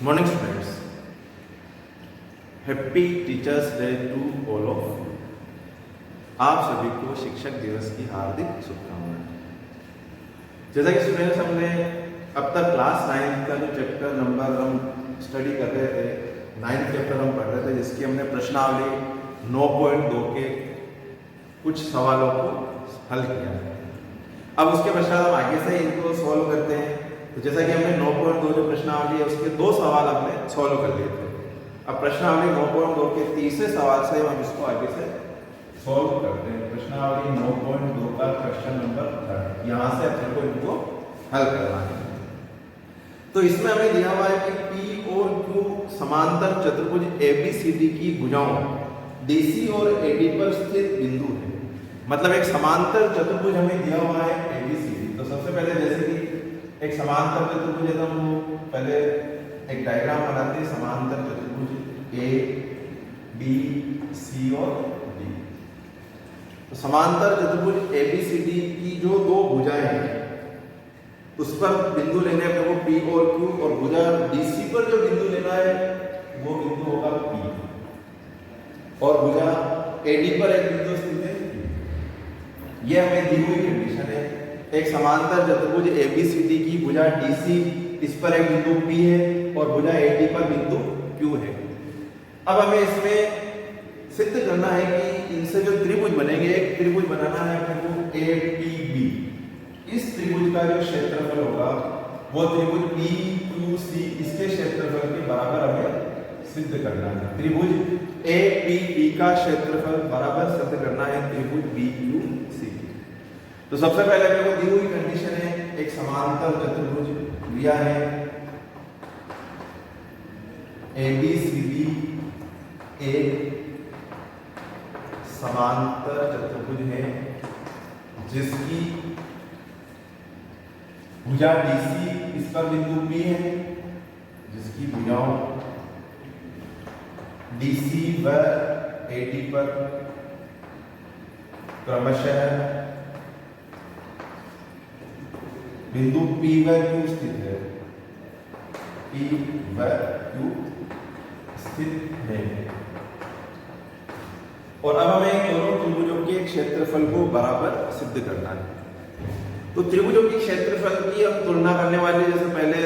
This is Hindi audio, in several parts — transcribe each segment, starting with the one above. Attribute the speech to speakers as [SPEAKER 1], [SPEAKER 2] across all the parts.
[SPEAKER 1] Morning students, happy teachers day to all of you. आप सभी को शिक्षक दिवस की हार्दिक शुभकामनाएं। जैसा कि स्टूडेंट्स, हमने अब तक क्लास 9 का जो चैप्टर नंबर हम स्टडी कर रहे थे, 9th चैप्टर हम पढ़ रहे थे, जिसकी हमने प्रश्नावली 9.2 के कुछ सवालों को हल किया है। अब उसके पश्चात हम आगे से इनको सॉल्व करते हैं। तो जैसा कि हमने 9.2 जो प्रश्नावली है उसके 2 सवाल हमने सॉल्व कर लिए थे। अब प्रश्नावली 9.2 के तीसरे सवाल से हम इसको आगे से सॉल्व करते हैं। प्रश्नावली 9.2 का क्वेश्चन नंबर 3, यहाँ से अपने को इनको हल करना है। तो इसमें हमें दिया हुआ है कि P और Q समांतर चतुर्भुज ABCD की भुजाओं DC और AD पर स्थित बिंदु है। मतलब एक समांतर चतुर्भुज हमें दिया हुआ है ABCD। तो सबसे पहले जैसे कि एक समांतर चतुर्भुज है, तो हम पहले एक डायग्राम बनाते हैं। समांतर चतुर्भुज A B C और D। तो समांतर चतुर्भुज ABCD की जो 2 भुजाएं हैं उस पर बिंदु लेने हैं वो P और Q, और भुजा DC पर जो बिंदु लेना है वो बिंदु होगा P, और भुजा AD पर एक बिंदु स्थित है Q। ये हमें दी हुई कंडीशन है। एक समांतर चतुर्भुज ABCD की भुजा DC, इस पर एक बिंदु P है और भुजा AD पर बिंदु Q है। अब हमें इसमें सिद्ध करना है कि इनसे जो त्रिभुज बनेंगे, एक त्रिभुज बनाना है अपने को APB। इस त्रिभुज का जो क्षेत्रफल होगा वो त्रिभुज PQC इसके क्षेत्रफल के बराबर हमें सिद्ध करना है। त्रिभुज APB का क्षेत्रफल बराबर सिद्ध करना है त्रिभुज BQC। तो सबसे पहले अपने को दी हुई कंडीशन है, एक समांतर चतुर्भुज दिया है ABCD, एक समांतर चतुर्भुज है जिसकी भुजा DC इस पर बिंदु P है, जिसकी भुजाओं DC व AD पर क्रमशः बिंदु P व Q स्थित है। P व Q स्थित है। और अब हमें दोनों त्रिभुजों के क्षेत्रफल को बराबर सिद्ध करना है। तो त्रिभुजों की क्षेत्रफल की अब तुलना करने वाले, जैसे पहले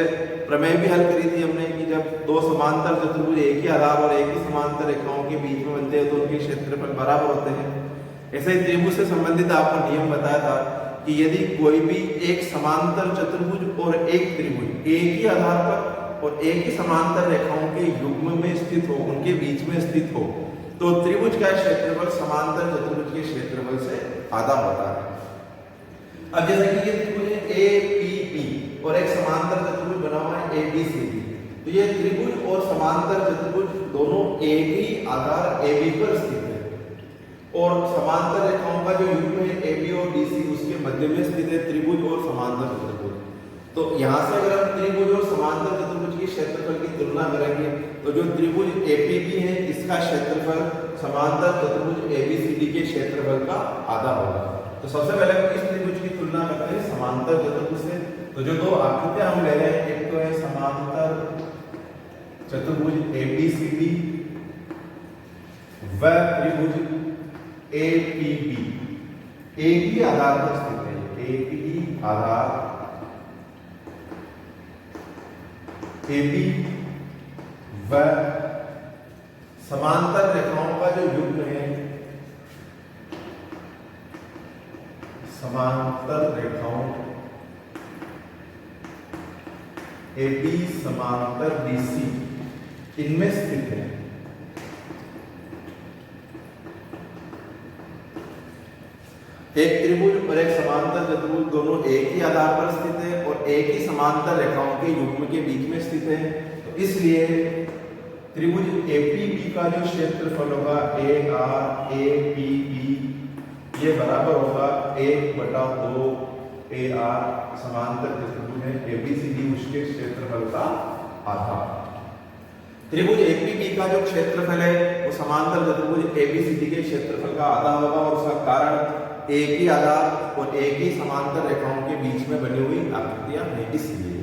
[SPEAKER 1] प्रमेय भी हल करी थी हमने कि जब 2 समांतर चतुर्भुज एक ही आधार और एक ही समांतर रेखाओं के बीच में बनते हैं तो उनके क्षेत्रफल बराबर होते हैं। ऐसे ही त्रिभुज से संबंधित आपको नियम बताया था कि यदि कोई भी एक समांतर चतुर्भुज और एक त्रिभुज एक ही आधार पर और एक ही समांतर रेखाओं के युग्म में स्थित हो, उनके बीच में स्थित हो, तो त्रिभुज का क्षेत्रफल समांतर चतुर्भुज के क्षेत्रफल से आधा होता है। अब जैसे कि ये त्रिभुज है APP और एक समांतर चतुर्भुज बना हुआ है ABCD। तो ये त्रिभुज और समांतर चतुर्भुज दोनों एक ही आधार AB पर स्थित है, और समांतर रेखाओं का जो युग्म है AB और DC उसके मध्य में स्थित है त्रिभुज और समांतर चतुर्भुज। तो यहाँ से अगर हम त्रिभुज और समांतर चतुर्भुज के क्षेत्रफल की तुलना करेंगे तो जो त्रिभुज APB है इसका क्षेत्रफल समांतर चतुर्भुज ABCD के क्षेत्रफल का आधा होगा। तो सबसे पहले हम इस त्रिभुज की तुलना करते हैं समांतर चतुर्भुज से। तो जो 2 आकृतियां हम ले रहे हैं, एक तो है समांतर चतुर्भुज ABCD व त्रिभुज APB, एक ही आधार पर स्थित है। एक ही आधार AB व समांतर रेखाओं का जो युग्म है, समांतर रेखाओं AB समांतर DC इनमें स्थित है। एक त्रिभुज और एक समांतर चतुर्भुज दोनों एक ही आधार पर स्थित है और एक ही समांतर रेखाओं के युग्म के बीच में स्थित है। तो इसलिए त्रिभुज APB का जो क्षेत्रफल होगा ARAPB ये बराबर होगा 1/2 AR समांतर चतुर्भुज है ABCD उसके क्षेत्रफल का आधा। त्रिभुज APB का जो क्षेत्रफल है वो समांतर चतुर्भुज ABCD के क्षेत्रफल का आधा होगा, और उसका कारण एक ही आधार और एक ही समांतर रेखाओं के बीच में बनी हुई आकृतियां हैं, इसलिए।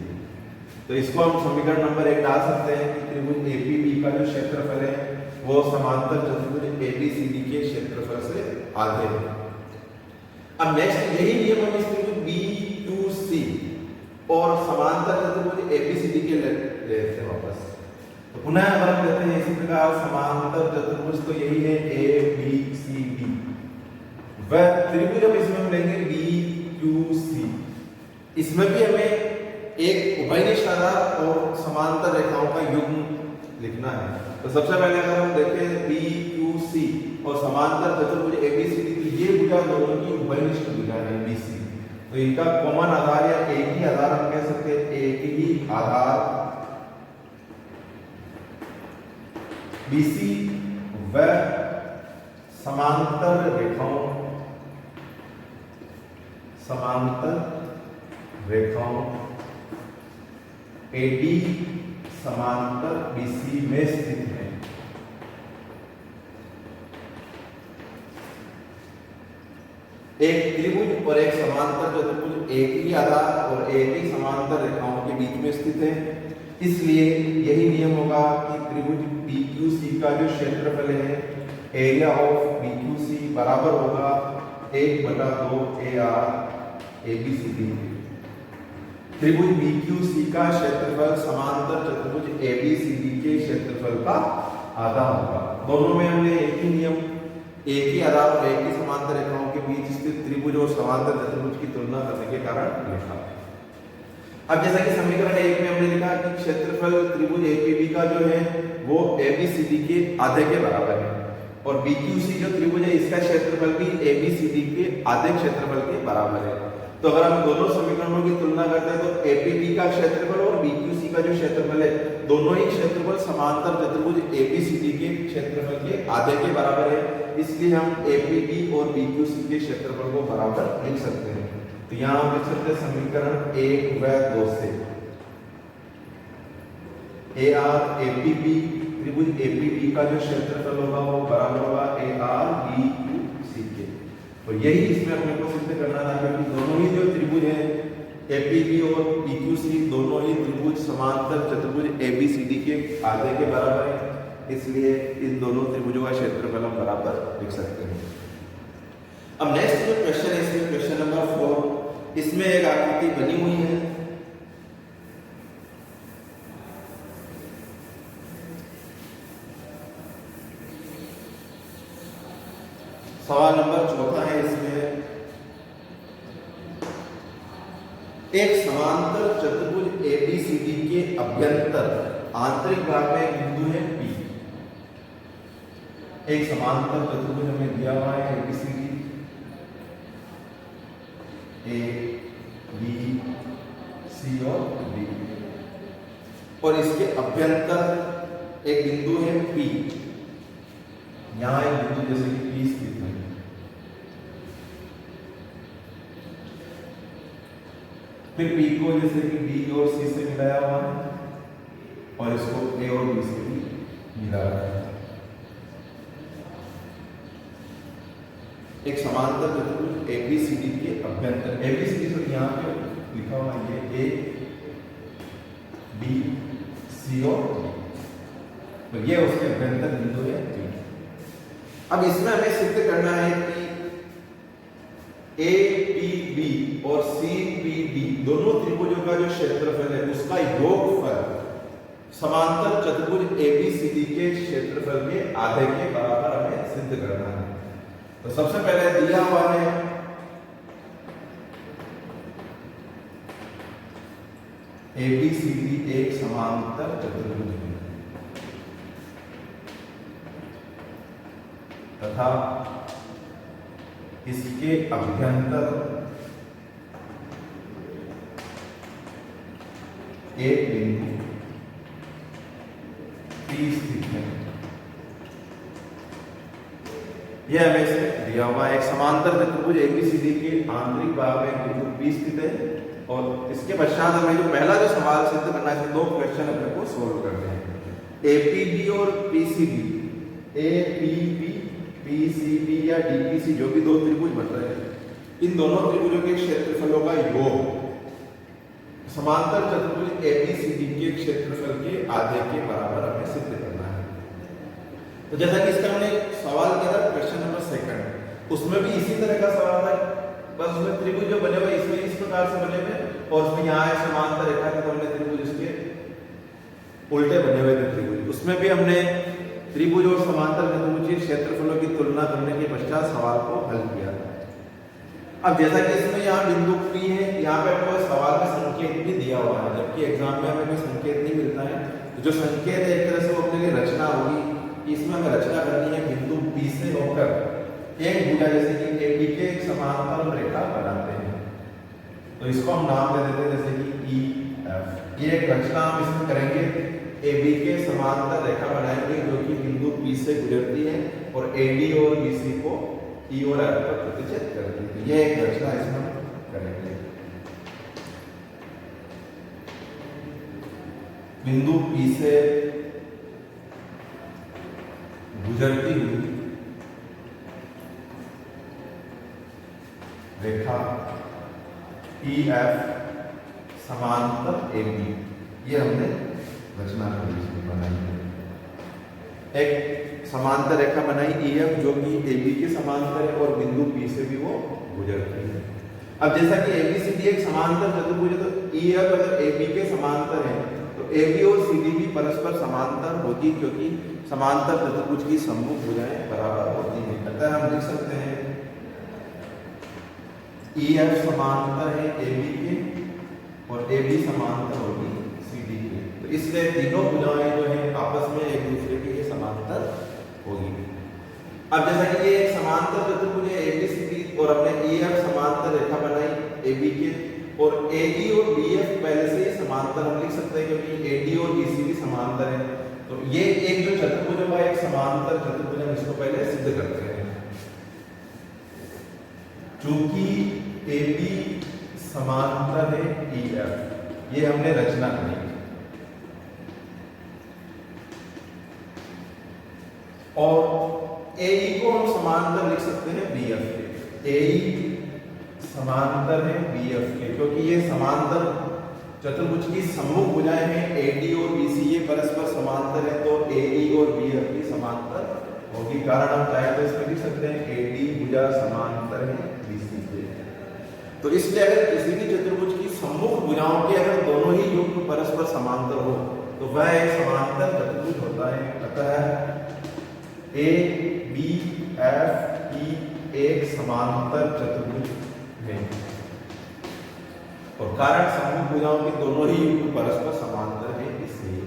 [SPEAKER 1] तो इसको हम समीकरण नंबर 1 डाल सकते हैं कि त्रिभुज एपीबी का जो क्षेत्रफल है वो समांतर चतुर्भुज एबीसीडी के क्षेत्रफल से आधे है। अब नेक्स्ट यही नियम हम इस त्रिभुज बीक्यूसी और समांतर चतुर्भुज एबीसीडी के लेते हैं वापस। तो पुनः अगर हम लेते हैं इसी प्रकार समांतर चतुर्भुज तो यही है एबीसीडी, वह त्रिभुज अब इसमें हम लेंगे बीक्यूसी। इसमें भी हमें एक उभयनिष्ठ आधार और समांतर रेखाओं का युग्म लिखना है। तो सबसे पहले अगर हम देखें BQC और समांतर चतुर्भुज ABCD, तो ये भुजा दोनों की उभयनिष्ठ भुजा है BC। तो इनका कॉमन आधार या एक ही आधार हम कह सकते हैं, एक ही आधार BC व समांतर रेखाओं AD समांतर BC में स्थित है। एक त्रिभुज और एक समांतर चतुर्भुज एक ही आधार और एक ही समांतर रेखाओं के बीच में स्थित है। इसलिए यही नियम होगा कि त्रिभुज BQC का जो क्षेत्रफल है, एरिया ऑफ BQC बराबर होगा 1/2 AR ABCD। त्रिभुज BQC का क्षेत्रफल समांतर चतुर्भुज ABCD के क्षेत्रफल का आधा होगा। दोनों में हमने एक ही नियम, एक ही आधार और एक ही समांतर रेखाओं के बीच स्थित त्रिभुज और समांतर चतुर्भुज की तुलना करने के कारण लिखा। अब जैसा कि समीकरण 1 में हमने लिखा कि क्षेत्रफल त्रिभुज APB का जो है वो ABCD के आधे के बराबर है, और BQC जो त्रिभुज है इसका क्षेत्रफल भी ABCD के आधे क्षेत्रफल के बराबर है। तो अगर हम दोनों समीकरणों की तुलना करते हैं तो APB का क्षेत्रफल और BQC का जो क्षेत्रफल है, दोनों ही क्षेत्रफल समांतर चतुर्भुज ABCD के क्षेत्रफल के आधे के बराबर है। इसलिए हम APB और BQC के क्षेत्रफल को बराबर लिख सकते हैं। तो यहाँ हम लिख सकते हैं समीकरण 1 व 2 से AR APB त्रिभुज APB का जो क्षेत्रफल होगा वो बराबर होगा AR BQC के। तो यही इसमें अपने को सिद्ध करना था, क्योंकि दोनों ही जो त्रिभुज हैं APB और BQC दोनों ही त्रिभुज समांतर चतुर्भुज ABCD के आधे के बराबर है। इसलिए इन दोनों त्रिभुजों का क्षेत्रफल हम बराबर लिख सकते हैं। अब नेक्स्ट जो क्वेश्चन है इसमें क्वेश्चन नंबर 4, इसमें एक आकृति बनी हुई है। सवाल नंबर 4 है। इसमें एक समांतर चतुर्भुज ABCD के अभ्यंतर आंतरिक भाग में एक बिंदु है P। एक समांतर चतुर्भुज हमें दिया हुआ है ABCD, A B C और D, और इसके अभ्यंतर एक बिंदु है P। यहां एक बिंदु जैसे कि P स्थित है। फिर P को जैसे कि D और C से मिलाया हुआ है और इसको A और B से भी मिला रहा है। एक समांतर चतुर्भुज ABCD के अभ्यंतर, ABCD तो यहाँ पे लिखा हुआ है ये A B C और D, तो ये उसके अभ्यंतर बिंदु है P। अब इसमें हमें सिद्ध करना है कि APB और CPD दोनों त्रिभुजों का जो क्षेत्रफल है उसका योगफल समांतर चतुर्भुज ABCD के क्षेत्रफल के आधे के बराबर हमें सिद्ध करना है। तो सबसे पहले दिया हुआ है ABCD एक समांतर चतुर्भुज है तथा इसके अभ्यंतर एक बिंदु P स्थित है। यह हमें से दिया हुआ एक समांतर चतुर्भुज ABCD के आंतरिक भाग में एक बिंदु P स्थित है, और इसके पश्चात हमें जो पहला जो सवाल सिद्ध करना है, दो क्वेश्चन अपने को सोल्व करने हैं। APB और PCB, APB PCB या DPC जो भी दो त्रिभुज बन रहे हैं, इन दोनों त्रिभुजों के क्षेत्रफलों का योग समांतर चतुर्भुज एबीसीडी के क्षेत्रफल के आधे के बराबर हमें सिद्ध करना है। तो जैसा कि इसका हमने सवाल किया था क्वेश्चन नंबर 2, उसमें भी इसी तरह का सवाल था, बस उसमें त्रिभुज जो बने हुए इसमें इस प्रकार से बने हुए और उसमें यहाँ एक समांतर रेखा थी, तो हमने त्रिभुज इसके उल्टे बने हुए थे त्रिभुज। उसमें भी हमने त्रिभुज और समांतर चतुर्भुज के क्षेत्रफलों की तुलना करने के पश्चात सवाल को हल किया। अब जैसा कि इसमें यहाँ बिंदु P है, यहाँ पे आपको सवाल में संकेत भी दिया हुआ है, जबकि एग्जाम में हमें कोई संकेत नहीं मिलता है। तो जो संकेत है एक तरह से वो अपने लिए रचना होगी कि इसमें हमें रचना करनी है बिंदु P से होकर एक भुजा जैसे कि AB के एक समांतर रेखा बनाते हैं, तो इसको हम नाम दे देते हैं जैसे कि EF। ये एक रचना हम इसमें करेंगे, AB के समांतर रेखा बनाएंगे जो कि बिंदु P से गुजरती है और AD और BC को E और F पर प्रतिच्छेद करती है। ये एक रचना इसमें हम करेंगे। बिंदु P से गुजरती हुई रेखा EF समांतर AB, ये हमने रचना बनाई। एक समांतर रेखा बनाई EF जो कि AB के समांतर है और बिंदु P से भी वो गुजरती है। अब जैसा कि ABCD एक समांतर चतुर्भुज है, तो EF अगर AB के समांतर है तो AB और CD भी परस्पर समांतर होगी, क्योंकि समांतर चतुर्भुज की सम्मुख भुजाएं बराबर होती हैं। अतः हम लिख सकते हैं EF समांतर है AB के और AB समांतर होगी CD के, तो इसलिए तीनों भुजाएं जो है आपस में एक दूसरे के लिए समांतर होगी। अब जैसा कि ये एक समांतर चतुर्भुज है ABCD और हमने EF समांतर रेखा बनाई AB के, और AD और BF पहले से ही समांतर हम लिख सकते हैं क्योंकि AD और BC भी समांतर है। तो ये एक जो चतुर्भुज होगा एक समांतर चतुर्भुज, हम इसको पहले सिद्ध करते हैं। चूंकि AB समांतर है EF, ये हमने रचना करी, और AE को हम समांतर लिख सकते हैं BF के। AE समांतर है BF के, क्योंकि ये समांतर चतुर्भुज की सम्मुख भुजाएं हैं AD और BC, ये परस्पर समांतर है, तो AE और BF की समांतर होगी। कारण हम चाहे तो इसमें लिख सकते हैं AD भुजा समांतर है BC के। तो इसलिए अगर किसी भी चतुर्भुज की सम्मुख भुजाओं के अगर दोनों ही युग्म परस्पर समांतर हो तो वह एक समांतर चतुर्भुज होता है। अतः ABFE एक समांतर चतुर्भुज है, और कारण सम्मुख भुजाओं के दोनों ही युग्म परस्पर समांतर है इसलिए।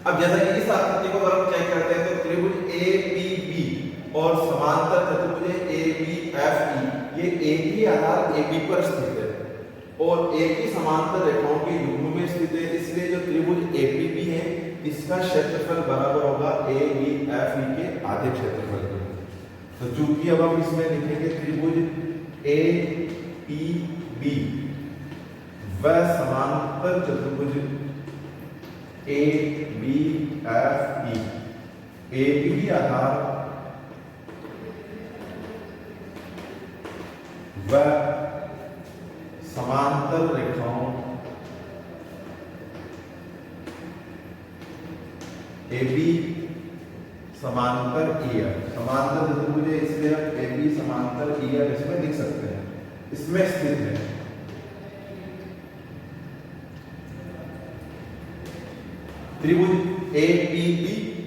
[SPEAKER 1] अब जैसा कि इस आकृति को अगर हम चेक करते हैं तो त्रिभुज ABB और समांतर चतुर्भुज ABFE ये एक ही आधार AB पर स्थित है और एक ही समांतर रेखाओं के युग्म में स्थित है, इसलिए जो त्रिभुज APB है इसका क्षेत्रफल बराबर होगा ABFE के आधे क्षेत्रफल के। तो चूंकि अब हम इसमें लिखेंगे त्रिभुज APB व समांतर चतुर्भुज ABFE, APB आधार व समांतर रेखाओं AB समांतर EF, समांतर चतुर्भुज है इसलिए हम AB समांतर EF इसमें लिख सकते हैं, इसमें स्थित है। त्रिभुज APB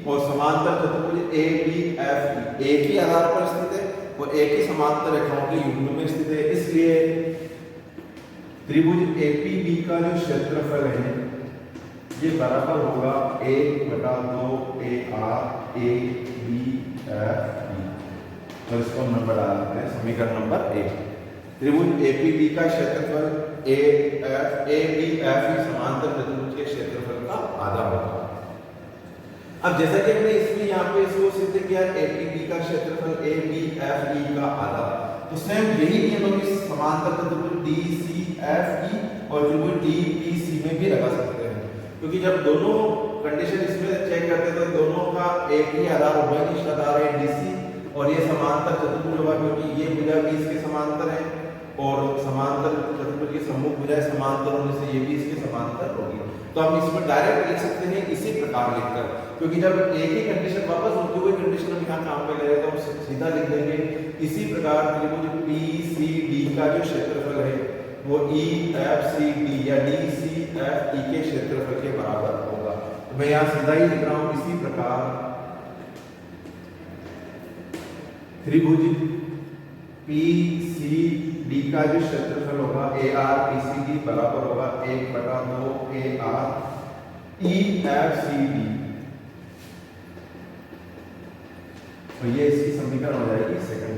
[SPEAKER 1] और समांतर चतुर्भुज ABFE एक ही आधार पर स्थित है और एक ही समांतर रेखाओं के युग्म में स्थित है, इसलिए त्रिभुज APB का जो क्षेत्रफल है ये बराबर होगा 1/2 AR ABFE, और इसको हम नंबर डाल देते हैं समीकरण नंबर 1। त्रिभुज APB का क्षेत्रफल ABFE समांतर चतुर्भुज के क्षेत्रफल का आधा होगा। अब जैसा कि हमने इसमें यहाँ पे इसको सिद्ध किया APB का क्षेत्रफल ABFE का आधा, तो सेम यही नियम हम इस समांतर चतुर्भुज DCFE और त्रिभुज DPC में भी लगा सकते हैं, क्योंकि जब दोनों कंडीशन इसमें चेक करते हैं तो दोनों का एक ही आधार उभयनिष्ठ आधार है DC, और ये समांतर चतुर्भुज होगा क्योंकि ये भुजा भी इसके समांतर है और समांतर चतुर्भुज की सम्मुख भुजाएं समांतर होने से ये भी इसके समांतर होगी। तो हम इसमें डायरेक्ट लिख सकते हैं इसी प्रकार लिखकर, क्योंकि जब एक ही कंडीशन वापस होती हुई कंडीशन हम यहाँ काम पे ले रहे हैं तो हम सीधा लिख देंगे इसी प्रकार त्रिभुज PCD का जो क्षेत्रफल है वो EFCD या DCFE के क्षेत्रफल के बराबर होगा। तो मैं यहाँ सीधा ही लिख रहा हूँ इसी प्रकार त्रिभुज PCD का जो क्षेत्रफल होगा ARPCD बराबर होगा 1/2 AR EFCD। तो ये इसकी समीकरण हो जाएगी सेकंड।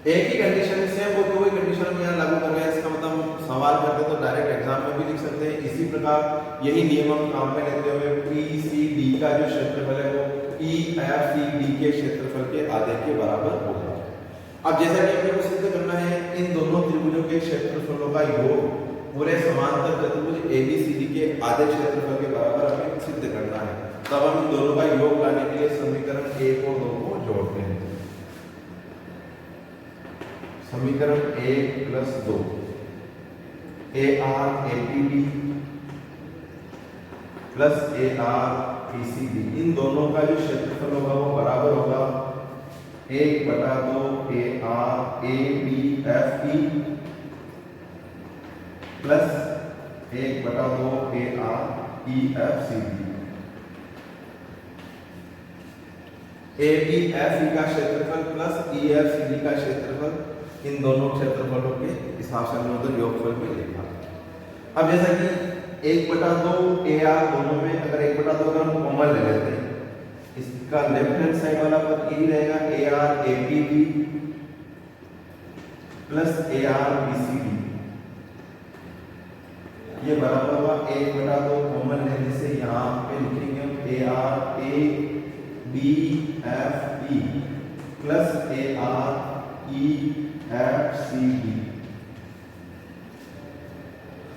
[SPEAKER 1] एक ही कंडीशन से वो कोई कंडीशन हम यहाँ लागू कर रहे हैं, इसका मतलब सवाल करते तो डायरेक्ट एग्जाम में भी लिख सकते हैं। इसी प्रकार यही नियम हम काम में लेते हुए PCD का जो क्षेत्रफल है वो EFCD के क्षेत्रफल के आधे के बराबर होगा। अब जैसा कि हमने को सिद्ध करना है इन दोनों त्रिभुजों के क्षेत्रफलों का योग पूरे समांतर चतुर्भुज ABCD के आधे क्षेत्रफल के बराबर हमें सिद्ध करना है। तब हम इन दोनों का योग लाने के लिए समीकरण 1 और 2 को जोड़ते हैं। समीकरण 1 + 2 ARAPD प्लस ARPCD इन दोनों का जो क्षेत्रफल होगा वो बराबर होगा 1/2 ARABFE प्लस 1/2 AREFCD। ABFE का क्षेत्रफल प्लस EFCD का क्षेत्रफल इन दोनों क्षेत्रफलों के हिसाब से हमने उधर योगफल में लिखा। अब जैसा कि 1/2 AR दोनों में अगर 1/2 अगर हम कॉमन ले लेते हैं, इसका लेफ्ट हैंड साइड वाला पद यही रहेगा ARAPB प्लस ARBCD। ये बराबर होगा 1/2 कॉमन लेने से यहाँ पे लिखेंगे ARABFE प्लस AREFCD।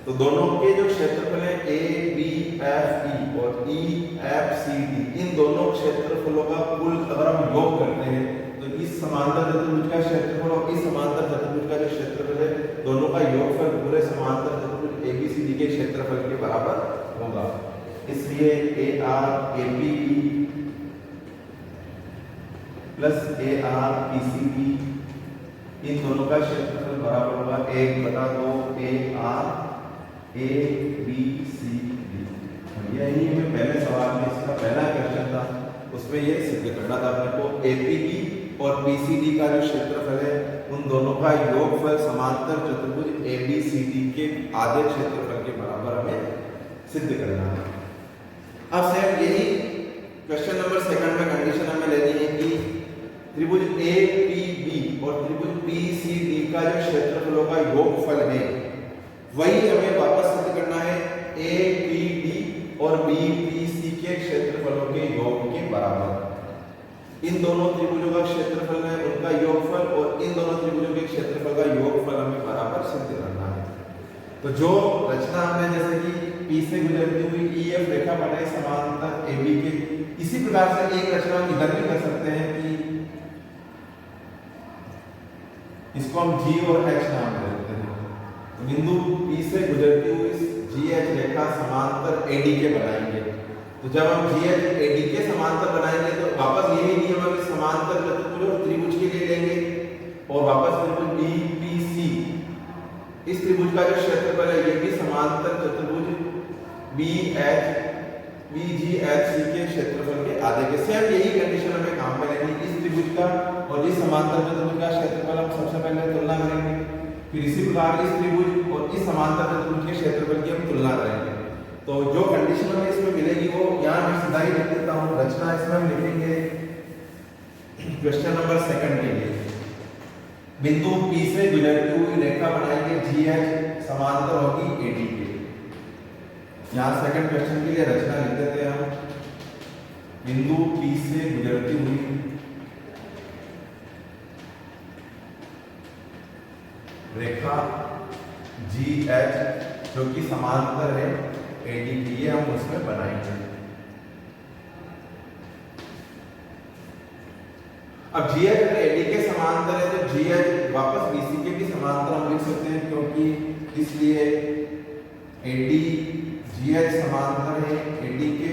[SPEAKER 1] तो दोनों के जो क्षेत्रफल है ABFE और EFCD इन दोनों क्षेत्रफलों का कुल अगर हम योग करते हैं तो इस समांतर चतुर्भुज का क्षेत्रफल और इस समांतर चतुर्भुज का जो क्षेत्रफल है दोनों का योगफल पूरे समांतर चतुर्भुज ABCD के क्षेत्रफल के बराबर होगा। इसलिए ARAPB प्लस ARPCD इन दोनों का क्षेत्रफल बराबर होगा 1/2 ARABCD। यही हमें पहले सवाल में इसका पहला क्वेश्चन था, उसमें ये सिद्ध करना था अपने को APB और PCD का जो क्षेत्रफल है उन दोनों का योगफल समांतर चतुर्भुज ABCD के आधे क्षेत्रफल के बराबर हमें सिद्ध करना है। अब सेम यही क्वेश्चन नंबर सेकंड में कंडीशन हमें लेनी है कि त्रिभुज APB और त्रिभुज PCD का जो क्षेत्रफलों का योगफल है वही हमें वापस सिद्ध करना है APD और BPC के क्षेत्रफलों के योग के बराबर। इन दोनों त्रिभुजों का क्षेत्रफल है उनका योगफल और इन दोनों त्रिभुजों के क्षेत्रफल का योगफल हमें बराबर सिद्ध करना है। तो जो रचना हमने जैसे कि P से गुजरती हुई EF रेखा बनाई समांतर AB के, इसी प्रकार से एक रचना हम इधर भी कर सकते हैं कि इसको हम G और H नाम दे देते हैं। तो बिंदु P से गुजरती हुई GH रेखा समांतर AD के बनाएंगे। तो जब हम GH AD के समांतर बनाएंगे तो वापस यही नियम हम समांतर चतुर्भुज और त्रिभुज के लिए लेंगे और वापस त्रिभुज BPC इस त्रिभुज का जो क्षेत्रफल है ये भी समांतर चतुर्भुज BGHC के क्षेत्रफल के आधे के। सेम यही कंडीशन हमें काम में लेनी, इस त्रिभुज का और इस समांतर चतुर्भुज का क्षेत्रफल हम सबसे पहले तुलना करेंगे, फिर इसी प्रकार इस त्रिभुज और इस समांतर चतुर्भुज के क्षेत्रफल की हम तुलना करेंगे। तो जो कंडीशन हमें इसमें मिलेगी वो यहाँ मैं सीधा ही लिख देता हूँ। रचना इसमें हम लिखेंगे क्वेश्चन नंबर सेकंड के लिए बिंदु P से गुजरती हुई रेखा बनाएंगे GH समांतर होगी AD के। यहाँ सेकंड क्वेश्चन के लिए रचना लिख देते हैं हम। बिंदु P से गुजरती हुई रेखा GH जो कि समांतर है AD की, ये हम उसमें बनाएंगे। अब GH अगर AD के समांतर है तो GH वापस BC के भी समांतर हम लिख सकते हैं, क्योंकि इसलिए AD GH समांतर है AD के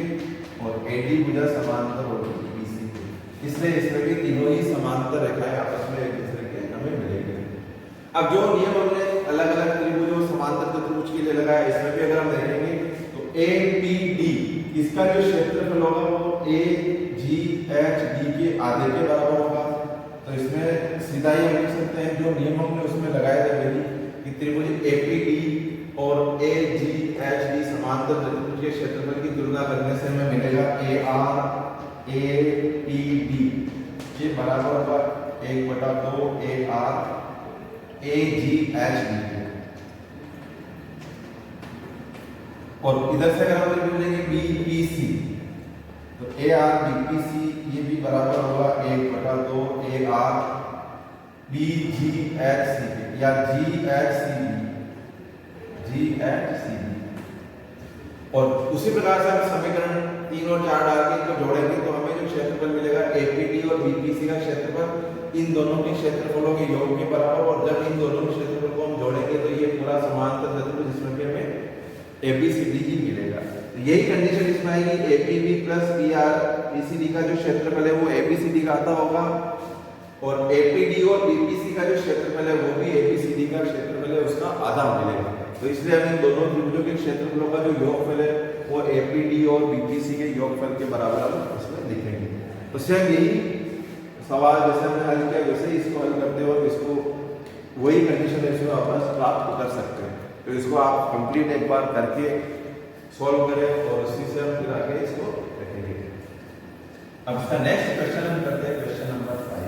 [SPEAKER 1] और AD भुजा समांतर होगी BC के, इसलिए इसमें भी तीनों ही समांतर रेखाएं आपस में एक दूसरे के हमें मिलेंगे। अब जो नियम हमने अलग अलग त्रिभुजों समांतर चतुर्भुज के लिए लगाया, इसमें भी अगर हम देखेंगे तो APD इसका जो क्षेत्रफल होगा वो AGHD के आधे के बराबर होगा। तो इसमें सीधा ही हम लिख सकते हैं जो नियम हमने उसमें लगाए थे वही कि त्रिभुज APD और AGHD समांतर चतुर्भुज के क्षेत्रफल की तुलना करने से हमें मिलेगा ARAPD ये बराबर होगा 1/2 ARAGHD। और इधर से अगर हम त्रिभुज लेंगे BPC तो ARBPC ये भी बराबर होगा 1/2 ARBGHCB या GHCB। और उसी प्रकार से हम समीकरण 3 और 4 डाल के इनको जोड़ेंगे तो हमें जो क्षेत्रफल मिलेगा APD और BPC का क्षेत्रफल इन दोनों के क्षेत्रफलों के योग के बराबर, और जब इन दोनों के क्षेत्रफल को हम जोड़ेंगे तो ये पूरा समांतर चतुर्भुज जिसमें भी हमें ABCD ही मिलेगा। तो यही कंडीशन इसमें आएगी APB प्लस PRPCD का जो क्षेत्रफल है वो ABCD का आधा होगा, और APD और BPC का जो क्षेत्रफल है वो भी ABCD का क्षेत्रफल है उसका आधा मिलेगा। तो इसलिए हम इन दोनों त्रिभुजों के क्षेत्रफलों का जो योगफल है वो APD और BPC के योगफल के बराबर हम इसमें लिखेंगे। तो सेम यही सवाल जैसे हमने हल किया वैसे ही इसको हल करते हो, इसको वही कंडीशन इसमें वापस प्राप्त कर सकते हैं। तो इसको आप कंप्लीट एक बार करके सॉल्व करें और उसी से हम फिर आगे इसको देखेंगे। अब इसका नेक्स्ट क्वेश्चन हम करते हैं क्वेश्चन नंबर 5।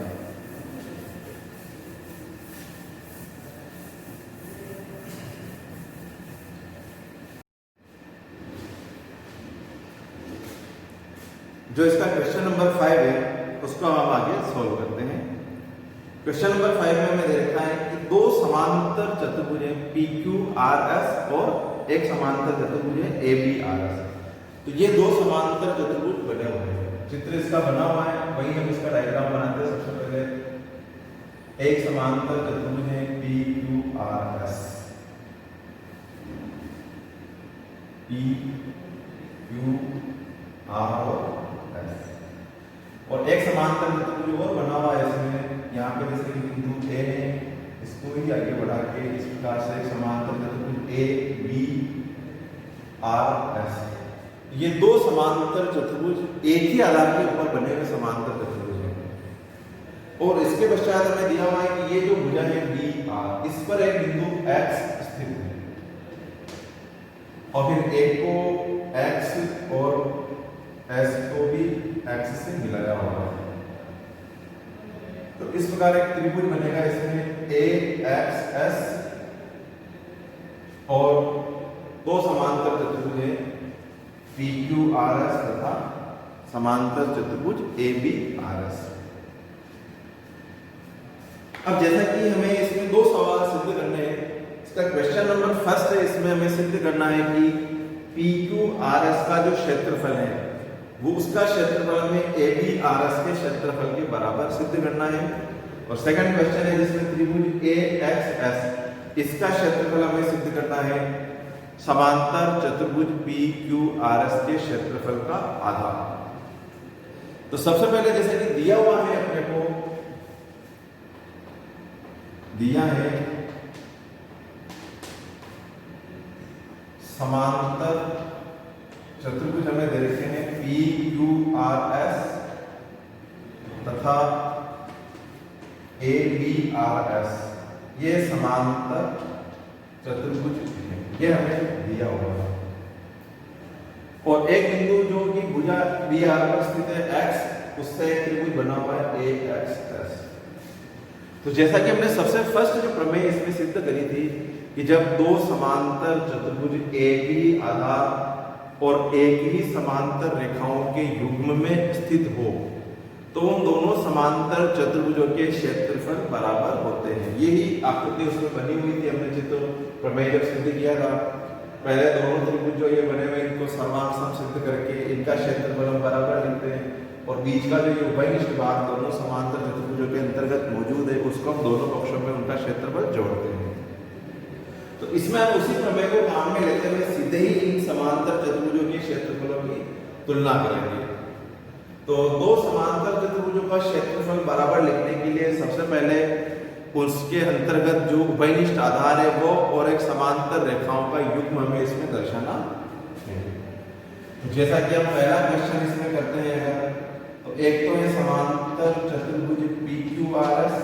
[SPEAKER 1] जो इसका क्वेश्चन नंबर 5 है उसको हम आगे सॉल्व करते हैं। क्वेश्चन नंबर 5 में हमें दे रखा है कि दो समांतर चतुर्भुज हैं PQRS और एक समांतर चतुर्भुज है ABRS। तो ये दो समांतर चतुर्भुज बने हुए हैं, चित्र इसका बना हुआ है, वही हम इसका डायग्राम बनाते हैं। सबसे पहले एक समांतर चतुर्भुज है PQRS, और एक समांतर चतुर्भुज और बना हुआ है इसमें, यहाँ पे जैसे कि बिंदु A है इसको ही आगे बढ़ा के इस प्रकार से समांतर चतुर्भुज ABRS। ये दो समांतर चतुर्भुज एक ही आधार के ऊपर बने हुए समांतर चतुर्भुज हैं, और इसके पश्चात हमें दिया हुआ है कि ये जो भुजा है BR इस पर एक बिंदु X स्थित है, और फिर A को X और S को भी X से मिलाया हुआ है। तो इस प्रकार एक त्रिभुज बनेगा, इसमें AXS और दो समांतर चतुर्भुज हैं PQRS तथा समांतर चतुर्भुज ABRS। अब जैसा कि हमें इसमें दो सवाल सिद्ध करने हैं, इसका क्वेश्चन नंबर फर्स्ट है, इसमें हमें सिद्ध करना है कि PQRS का जो क्षेत्रफल है वो उसका क्षेत्रफल में ABRS के क्षेत्रफल के बराबर सिद्ध करना है। और सेकंड क्वेश्चन है जिसमें त्रिभुज AXS इसका क्षेत्रफल हमें सिद्ध करना है समांतर चतुर्भुज PQRS के क्षेत्रफल का आधा। तो सबसे पहले जैसे कि दिया हुआ है, अपने को दिया है समांतर चतुर्भुज हमें दे रखे हैं PQRS तथा ABRS, ये समांतर चतुर्भुज है, ये हमें दिया हुआ है। और एक बिंदु जो कि भुजा BR पर स्थित है X, उससे एक त्रिभुज बना हुआ है AXS। तो जैसा कि हमने सबसे फर्स्ट जो प्रमेय इसमें सिद्ध करी थी कि जब दो समांतर चतुर्भुज एक ही आधार और एक ही समांतर रेखाओं के युग्म में स्थित हो तो उन दोनों समांतर चतुर्भुजों के क्षेत्रफल बराबर होते हैं। यही आकृति उसमें बनी हुई थी, हमने चित्र प्रमेय जब सिद्ध किया था। पहले दोनों त्रिभुज जो ये बने हुए इनको समान सम सिद्ध करके इनका क्षेत्रफल हम बराबर लिखते हैं, और बीच का जो ये उभयनिष्ठ भाग दोनों समांतर चतुर्भुजों के अंतर्गत मौजूद है उसको हम दोनों पक्षों में उनका क्षेत्रफल जोड़ते हैं। तो इसमें हम उसी प्रमेय को काम में लेते हुए सीधे ही इन समांतर चतुर्भुजों के क्षेत्रफलों की तुलना करेंगे। तो दो समांतर चतुर्भुजों का क्षेत्रफल बराबर लिखने के लिए सबसे पहले उसके अंतर्गत जो उभयनिष्ठ आधार है वो और एक समांतर रेखाओं का युग्म हमें इसमें दर्शाना है। जैसा कि हम पहला क्वेश्चन इसमें करते हैं, तो एक तो है समांतर चतुर्भुज PQRS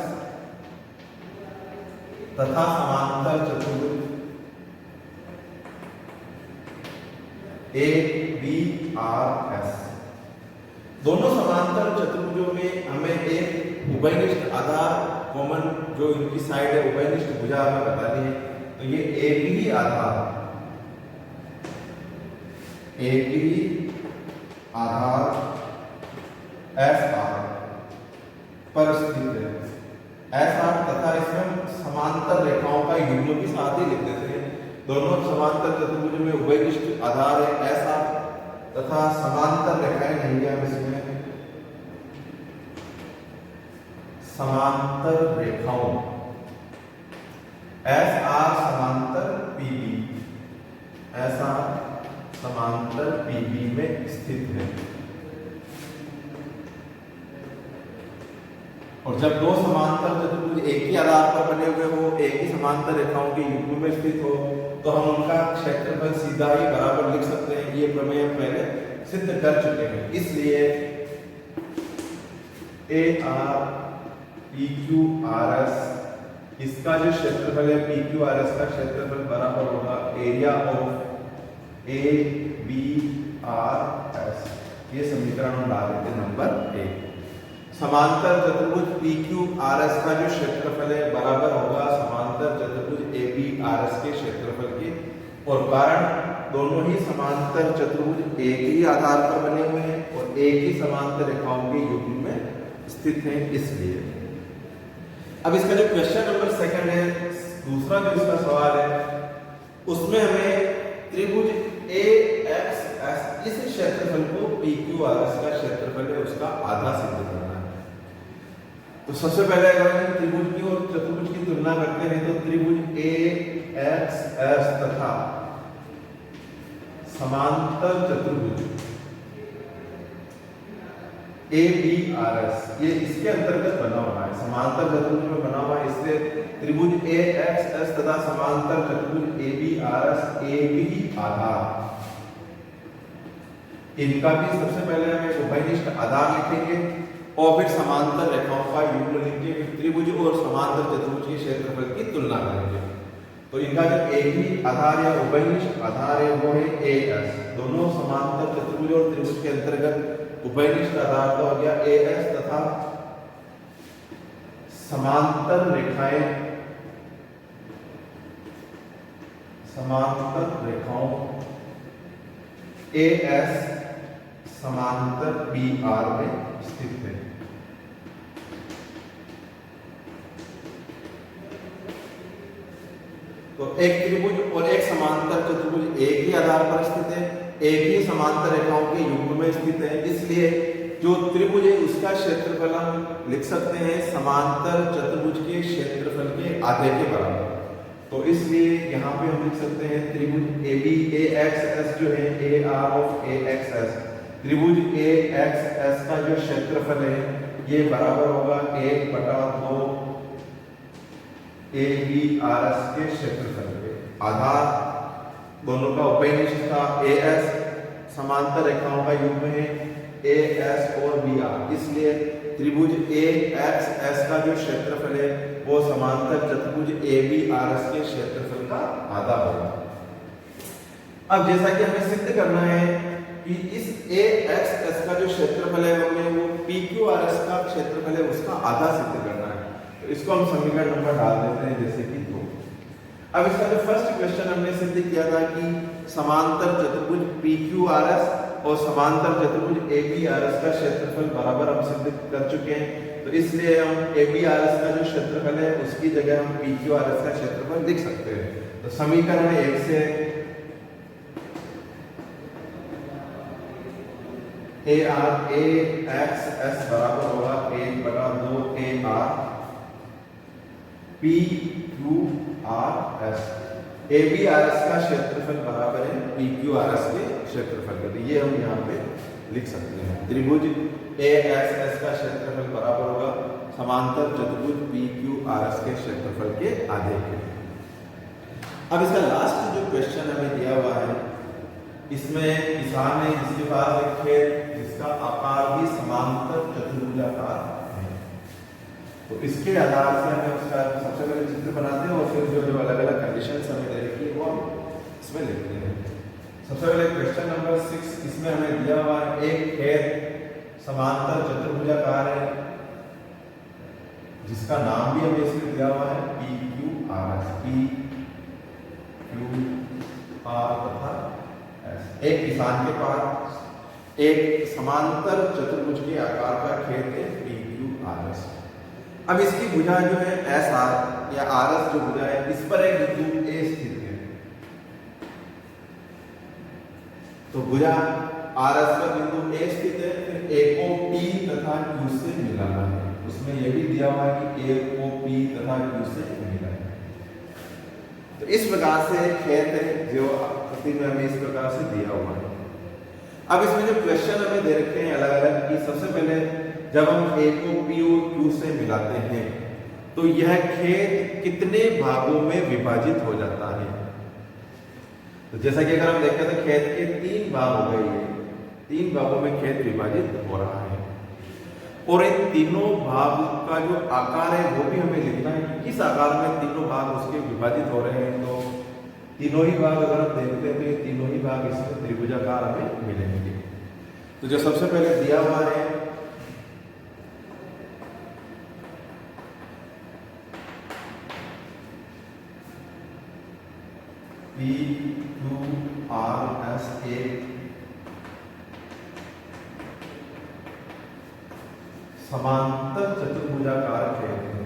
[SPEAKER 1] तथा समांतर चतुर्भुज ABRS। दोनों समांतर चतुर्भुजों में हमें एक उभयनिष्ठ आधार कॉमन जो इनकी साइड है उभयनिष्ठ भुजा हमें बतानी है। तो ये एक ही आधार SR पर स्थित है। SR तथा इसमें समांतर रेखाओं का युग्म भी साथ ही लिख देते हैं। दोनों समांतर चतुर्भुज में उभयनिष्ठ आधार है SR तथा समांतर रेखाएं लेंगे हम इसमें समांतर रेखाओं SR समांतर PB, SR समांतर PB में स्थित है। और जब दो समांतर चतुर्भुज एक ही आधार पर बने हुए हो, एक ही समांतर रेखाओं के युग्म में स्थित हो, तो हम उनका क्षेत्रफल सीधा ही बराबर लिख सकते हैं। ये प्रमेय हम पहले सिद्ध कर चुके हैं। इसलिए ARPQRS इसका जो क्षेत्रफल है PQRS का क्षेत्रफल बराबर होगा एरिया ऑफ ABRS। ये समीकरण हम डाल देते हैं नंबर 1। समांतर चतुर्भुज PQRS का जो क्षेत्रफल है बराबर होगा समांतर चतुर्भुज ABRS के क्षेत्रफल के। और कारण दोनों ही समांतर चतुर्भुज एक ही आधार पर बने हुए हैं और एक ही समांतर रेखाओं के युग्म में स्थित हैं, इसलिए। अब इसका जो क्वेश्चन नंबर 2 है, दूसरा जो इसका सवाल है, उसमें हमें त्रिभुज AXS इस क्षेत्रफल को PQRS का क्षेत्रफल है उसका आधा सिद्ध करना है। तो सबसे पहले अगर हम त्रिभुज की और चतुर्भुज की तुलना करते हैं तो त्रिभुज AXS तथा समांतर चतुर्भुज ABRS ये इसके अंतर्गत बना हुआ है, समांतर चतुर्भुज में बना हुआ है। इसलिए त्रिभुज AXS तथा समांतर चतुर्भुज ABRS एक ही आधार, इनका भी सबसे पहले हम एक उभयनिष्ठ आधार लिखेंगे और फिर समांतर रेखाओं का युग्म लिखेंगे, फिर त्रिभुज और समांतर चतुर्भुज के क्षेत्रफल की तुलना करेंगे। तो इनका जो एक ही आधार या उभयनिष्ठ आधार है वो है AS। दोनों समांतर चतुर्भुज और त्रिभुज के अंतर्गत उभयनिष्ठ आधार तो हो गया AS तथा समांतर रेखाएं समांतर रेखाओं AS समांतर BR में स्थित है। तो एक त्रिभुज और एक समांतर चतुर्भुज एक ही आधार पर स्थित है, एक ही समांतर रेखाओं के युग्म में स्थित है, इसलिए जो त्रिभुज है उसका क्षेत्रफल हम लिख सकते हैं समांतर चतुर्भुज के क्षेत्रफल के आधे के बराबर। तो इसलिए यहाँ पे हम लिख सकते हैं त्रिभुज AXS जो है AR ऑफ AXS, त्रिभुज AXS का जो क्षेत्रफल है ये बराबर होगा 1/2 ABRS के क्षेत्रफल के। आधार दोनों का उभयनिष्ठ था AS, समांतर रेखाओं का युग्म है AS और BR, इसलिए त्रिभुज AXS का जो क्षेत्रफल है वो समांतर चतुर्भुज ABRS के क्षेत्रफल का आधा होगा। अब जैसा कि हमें सिद्ध करना है कि इस AXS का जो क्षेत्रफल है हमें वो PQRS का क्षेत्रफल है उसका आधा सिद्ध करना है। तो इसको हम समीकरण नंबर डाल देते हैं जैसे कि 2। अब इसका जो फर्स्ट क्वेश्चन हमने सिद्ध किया था कि समांतर चतुर्भुज PQRS और समांतर चतुर्भुज ABRS का क्षेत्रफल बराबर हम सिद्ध कर चुके हैं। तो इसलिए हम ABRS का जो क्षेत्रफल है उसकी जगह हम PQRS का क्षेत्रफल लिख सकते हैं। तो समीकरण 1 से A R A X S बराबर होगा 1/2 AR P Q R S. A B R S का क्षेत्रफल बराबर है पी क्यू आर एस के क्षेत्रफल के। ये हम यहाँ पे लिख सकते हैं। त्रिभुज ए एक्स एस का क्षेत्रफल बराबर होगा समांतर चतुर्भुज पी क्यू आर एस के क्षेत्रफल के आधे के। अब इसका लास्ट जो क्वेश्चन हमें दिया हुआ है, इसमें किसान है जिसके पास एक खेत जिसका आकार भी समांतर चतुर्भुजाकार है, तो इसके आधार से हमें उसका सबसे पहले चित्र बनाते हैं और फिर जो अलग अलग कंडीशंस हमें दे रखी है वो हम इसमें लिखते हैं। सबसे पहले क्वेश्चन नंबर 6, इसमें हमें दिया हुआ है एक खेत समांतर चतुर्भुजाकार है जिसका नाम भी हमें इसमें दिया हुआ है P Q R S, P Q are तथा एस। एक किसान के पास एक समांतर चतुर्भुज के आकार का खेत है पी क्यू आर एस। अब इसकी भुजा जो है एस आर या आर एस जो भुजा है, इस पर एक बिंदु ए स्थित है। तो भुजा आर एस पर बिंदु ए स्थित है, फिर ए को पी तथा क्यू से मिलाना है। उसमें यह भी दिया हुआ है कि ए को पी तथा क्यू से मिलाना है। तो इस प्रकार से खेत है जो आकृति में हमें इस प्रकार से दिया हुआ है। अब इसमें जो क्वेश्चन हमें दे रखे हैं अलग अलग कि सबसे पहले जब हम ए को पी और क्यू से मिलाते हैं तो यह खेत कितने भागों में विभाजित हो जाता है। तो जैसा कि अगर हम देखें तो खेत के 3 भाग हो गए, 3 भागों में खेत विभाजित हो रहा है और इन तीनों भाग का जो आकार है वो भी हमें लिखना है कि किस आकार में तीनों भाग उसके विभाजित हो रहे हैं। तो तीनों ही भाग अगर हम देखते हैं तो ये तीनों ही भाग इसमें त्रिभुजाकार हमें मिलेंगे। तो जो सबसे पहले दिया हुआ है पी क्यू आर एस एक समांतर चतुर्भुजाकार खेत है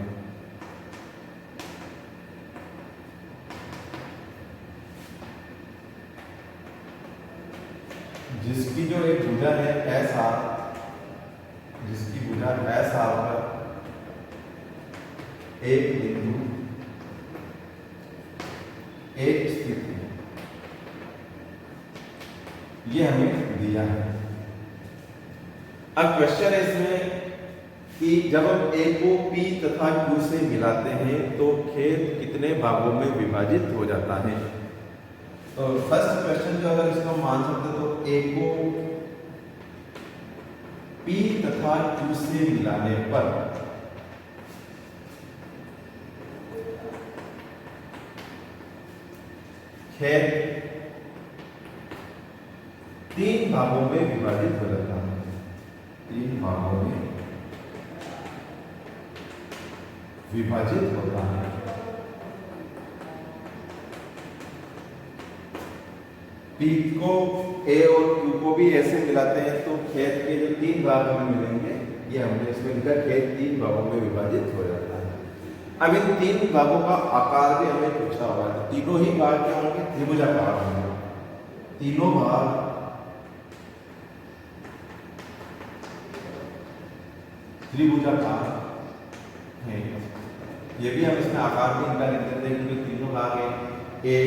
[SPEAKER 1] जिसकी जो एक भुजा है एस आर, जिसकी भुजा एस आर पर एक बिंदु एक स्थित है, ये हमें दिया है। अब क्वेश्चन है इसमें कि जब हम ए को पी तथा क्यू से मिलाते हैं तो खेत कितने भागों में विभाजित हो जाता है। तो फर्स्ट क्वेश्चन जो अगर इसको मान सकते तो ए को पी तथा क्यू से मिलाने पर खेत 3 भागों में विभाजित हो जाता है, 3 भागों में विभाजित होता है। पी को ए और क्यू को भी ऐसे मिलाते हैं तो खेत के जो 3 भाग हमें मिलेंगे, ये हमने इसमें लिखा खेत 3 भागों में विभाजित हो जाता है। अब इन 3 भागों का आकार भी हमें पूछा हुआ है। तीनों ही भाग क्या होंगे, त्रिभुजाकार होंगे। तीनों भाग त्रिभुजाकार हैं। ये भी हम इसमें आकार भी इनका लिख देते हैं क्योंकि तीनों भाग हैं A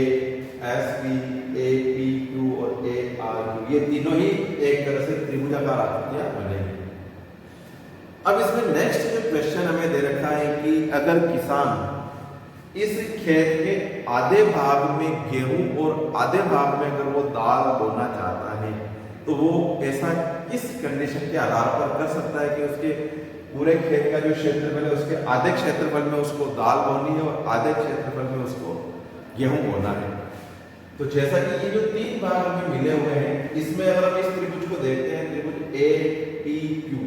[SPEAKER 1] S P, A P Q और ए आर क्यू, ये तीनों ही एक तरह से त्रिभुजाकार आकृतियां बनेंगी। अब इसमें नेक्स्ट जो क्वेश्चन हमें दे रखा है कि अगर किसान इस खेत के आधे भाग में गेहूं और आधे भाग में अगर वो दाल बोना चाहता है तो वो ऐसा किस कंडीशन के आधार पर कर सकता है कि उसके पूरे खेत का जो क्षेत्रफल है उसके आधे क्षेत्रफल में उसको दाल बोनी है और आधे क्षेत्रफल में उसको गेहूं बोना है। तो जैसा कि ये जो 3 भाग हमें मिले हुए हैं, इसमें अगर हम इस त्रिभुज को देखते हैं, त्रिभुज ए पी क्यू,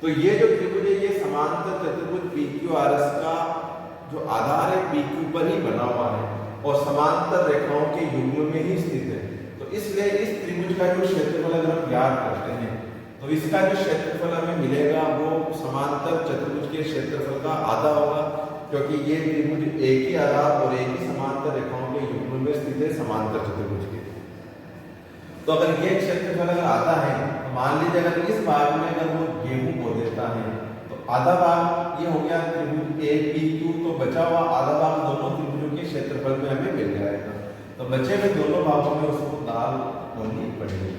[SPEAKER 1] तो ये जो त्रिभुज है ये समांतर चतुर्भुज पी क्यू आर एस का जो आधार है पी क्यू पर ही बना हुआ है और समांतर रेखाओं के युग्म में ही स्थित है। तो इसलिए इस त्रिभुज का जो क्षेत्रफल अगर हम ज्ञात करते हैं तो इसका जो क्षेत्रफल हमें मिलेगा वो समांतर चतुर्भुज के क्षेत्रफल का आधा होगा, क्योंकि ये त्रिभुज एक ही आधार और एक ही समांतर रेखाओं के युग्म में स्थित है समांतर चतुर्भुज के। तो अगर ये क्षेत्रफल अगर आधा है तो मान लीजिए अगर इस भाग में अगर वो गेहूं बो देता है तो आधा भाग ये हो गया त्रिभुज ए पी क्यू, तो बचा हुआ आधा भाग दोनों त्रिभुजों के क्षेत्रफल में हमें मिल जाएगा। तो बचे हुए दोनों भागों में उसको दाल होनी पड़ेगी।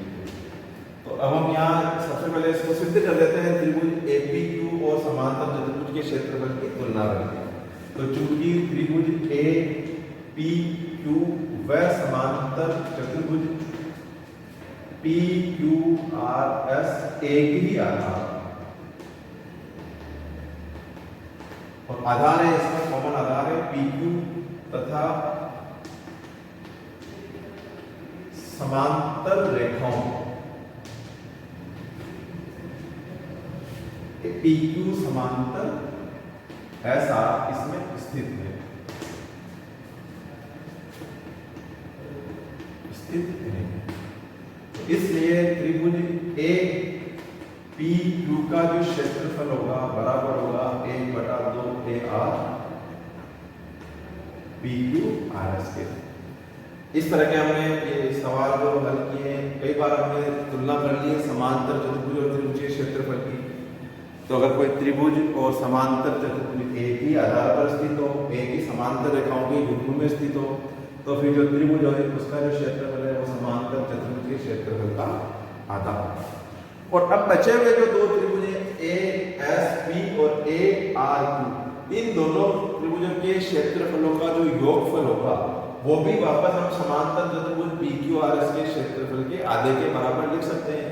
[SPEAKER 1] तो अब हम यहाँ सबसे पहले इसको सिद्ध कर देते हैं, त्रिभुज ए पी क्यू और समांतर चतुर्भुज के क्षेत्रफल की तुलना करके। तो चूंकि त्रिभुज ए पी क्यू व समांतर चतुर्भुज पी क्यू आर एस एक ही आधार और आधार है, इसमें कॉमन आधार है पी क्यू तथा समांतर रेखाओं पी क्यू समांतर ऐसा इसमें स्थित है, इसलिए त्रिभुज ए पी क्यू का जो क्षेत्रफल होगा बराबर होगा 1/2 A R P Q R S के। इस तरह के हमने ये सवाल जो हल किए हैं, कई बार हमने तुलना कर ली है समांतर चतुर्भुज और त्रिभुज के क्षेत्रफल की। तो अगर कोई त्रिभुज और समांतर चतुर्भुज एक ही आधार पर स्थित हो, एक ही समांतर रेखाओं के युग्म में स्थित हो, तो फिर जो त्रिभुज है उसका जो क्षेत्रफल है वो समांतर चतुर्भुज के क्षेत्रफल का आधा। और अब बचे हुए जो दो त्रिभुज ए एस पी और ए आर क्यू, इन दोनों त्रिभुजों के क्षेत्रफलों का जो योगफल होगा वो भी वापस हम समांतर चतुर्भुज पी क्यू आर एस के क्षेत्रफल के आधे के बराबर लिख सकते हैं,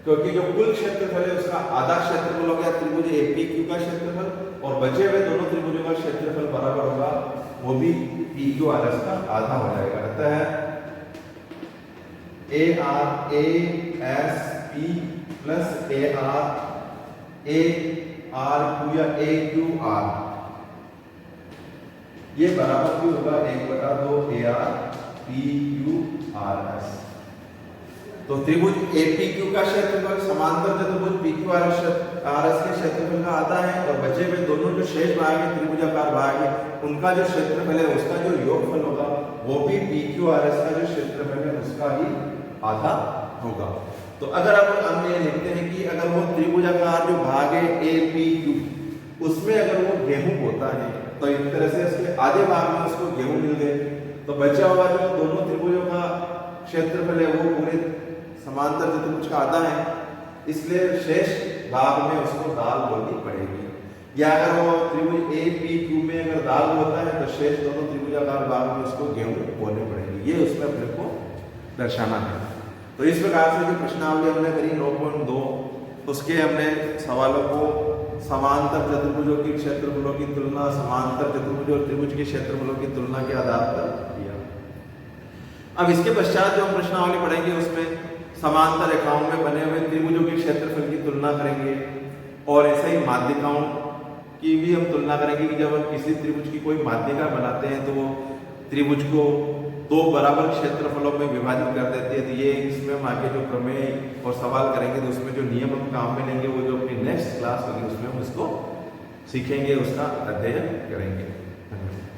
[SPEAKER 1] क्योंकि जो कुल क्षेत्रफल है उसका आधा क्षेत्रफल हो गया त्रिभुज ए पी क्यू का क्षेत्रफल, और बचे हुए दोनों त्रिभुजों का क्षेत्रफल बराबर होगा वो भी पी क्यू आर एस का आधा हो जाएगा। अतः ए R A S P plus A R Q या ए क्यू आर ये बराबर भी होगा 1/2 A R P Q R S. तो त्रिभुज ए पी क्यू का क्षेत्रफल समांतर चतुर्भुज पी क्यू आर एस के क्षेत्रफल का आधा है, और बचे हुए दोनों जो शेष भाग है त्रिभुजाकार भाग है उनका जो क्षेत्रफल है उसका जो योगफल होगा वो भी पी क्यू आर एस का जो क्षेत्रफल है उसका ही आधा होगा। तो अगर अब हम ये लिखते हैं कि अगर वो त्रिभुजाकार जो भाग है ए पी क्यू उसमें अगर वो गेहूं होता है तो एक तरह से उसके आधे भाग में उसको गेहूं मिल गए, तो बचा हुआ जो दोनों त्रिभुजों का क्षेत्रफल है वो पूरे समांतर चतुर्भुज का आधा है, इसलिए शेष भाग में उसको दाल बोलनी पड़ेगी। या अगर वो त्रिभुज ए पी क्यू में अगर दाल होता है तो शेष दोनों त्रिभुजाकार भाग में उसको गेहूं बोलने पड़ेगी। ये उसमें अपने को दर्शाना है। तो इस प्रकार से जो प्रश्नावली हमने करी 9.2 उसके हमने सवालों को समांतर चतुर्भुजों के क्षेत्रफलों की तुलना, समांतर चतुर्भुज और त्रिभुज के क्षेत्रफलों की तुलना के आधार पर किया। अब इसके पश्चात जो हम प्रश्नावली पढ़ेंगे उसमें समांतर रेखाओं में बने हुए त्रिभुजों के क्षेत्रफल की तुलना करेंगे, और ऐसे ही माध्यिकाओं की भी हम तुलना करेंगे कि जब हम किसी त्रिभुज की कोई माध्यिका बनाते हैं तो वो त्रिभुज को दो बराबर क्षेत्रफलों में विभाजित कर देते हैं। तो ये इसमें हम आगे जो प्रमेय और सवाल करेंगे तो उसमें जो नियम हम काम में लेंगे वो जो अपनी नेक्स्ट क्लास होगी उसमें हम इसको सीखेंगे, उसका अध्ययन करेंगे। धन्यवाद।